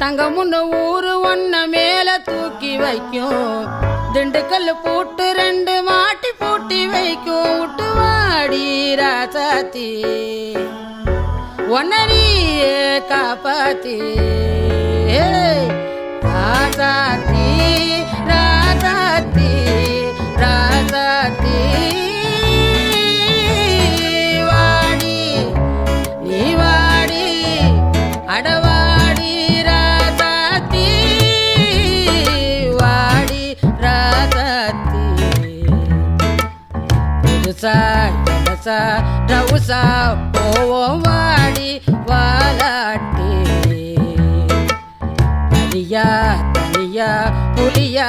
தங்கமுன்னு ஊரு ஒன்ன மேல தூக்கி வைக்கும் திண்டுக்கல் பூட்டு 2 மாட்டி பூட்டி வைக்கும் விட்டு வாடி ராசாத்தி ஒன்னரியே காப்பாத்தி ராசாத்தி ராசாத்தி ராசாத்தி வாடி நீ வாடி அடவாடி ராசாத்தி வாடி ராசாத்தி புதுசா இடசா ரவுசா போவோம் வாடி வாலாட்டி தனியா தனியா புலியா